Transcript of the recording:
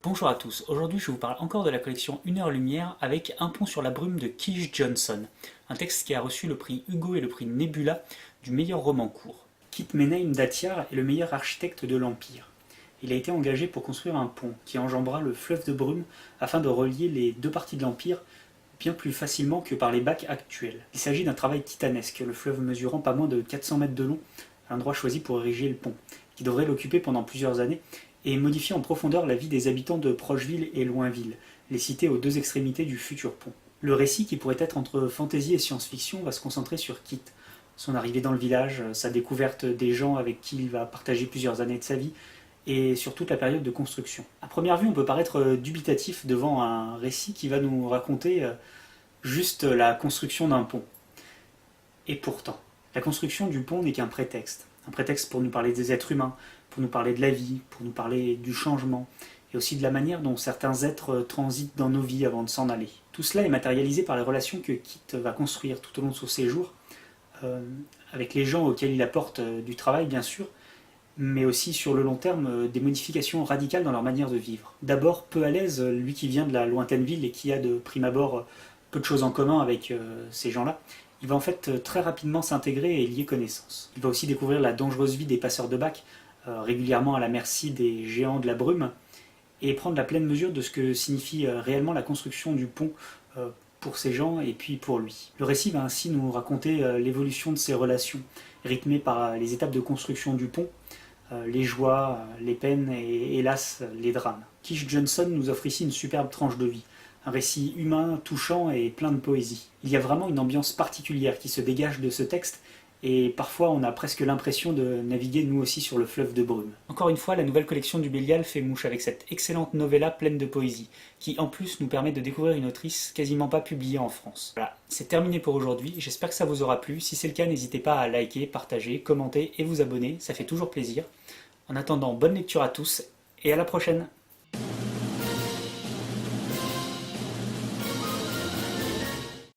Bonjour à tous, aujourd'hui je vous parle encore de la collection Une heure lumière avec Un pont sur la brume de Keith Johnson, un texte qui a reçu le prix Hugo et le prix Nebula du meilleur roman court. Kit Menahem Datsyar est le meilleur architecte de l'Empire. Il a été engagé pour construire un pont qui enjambera le fleuve de brume afin de relier les deux parties de l'Empire bien plus facilement que par les bacs actuels. Il s'agit d'un travail titanesque, le fleuve mesurant pas moins de 400 mètres de long, l'endroit choisi pour ériger le pont, qui devrait l'occuper pendant plusieurs années et modifier en profondeur la vie des habitants de Procheville et Loinville, les cités aux deux extrémités du futur pont. Le récit, qui pourrait être entre fantaisie et science-fiction, va se concentrer sur Kit, son arrivée dans le village, sa découverte des gens avec qui il va partager plusieurs années de sa vie, et sur toute la période de construction. À première vue, on peut paraître dubitatif devant un récit qui va nous raconter juste la construction d'un pont. Et pourtant, la construction du pont n'est qu'un prétexte. Un prétexte pour nous parler des êtres humains, pour nous parler de la vie, pour nous parler du changement, et aussi de la manière dont certains êtres transitent dans nos vies avant de s'en aller. Tout cela est matérialisé par les relations que Kit va construire tout au long de son séjour, avec les gens auxquels il apporte du travail bien sûr, mais aussi sur le long terme des modifications radicales dans leur manière de vivre. D'abord, peu à l'aise, lui qui vient de la lointaine ville et qui a de prime abord peu de choses en commun avec ces gens-là, il va en fait très rapidement s'intégrer et lier connaissance. Il va aussi découvrir la dangereuse vie des passeurs de bacs, régulièrement à la merci des géants de la brume, et prendre la pleine mesure de ce que signifie réellement la construction du pont pour ces gens et puis pour lui. Le récit va ainsi nous raconter l'évolution de ces relations, rythmées par les étapes de construction du pont, les joies, les peines et hélas les drames. Keith Johnson nous offre ici une superbe tranche de vie, un récit humain, touchant et plein de poésie. Il y a vraiment une ambiance particulière qui se dégage de ce texte, et parfois on a presque l'impression de naviguer nous aussi sur le fleuve de brume. Encore une fois, la nouvelle collection du Bélial fait mouche avec cette excellente novella pleine de poésie, qui en plus nous permet de découvrir une autrice quasiment pas publiée en France. Voilà, c'est terminé pour aujourd'hui, j'espère que ça vous aura plu. Si c'est le cas, n'hésitez pas à liker, partager, commenter et vous abonner, ça fait toujours plaisir. En attendant, bonne lecture à tous et à la prochaine!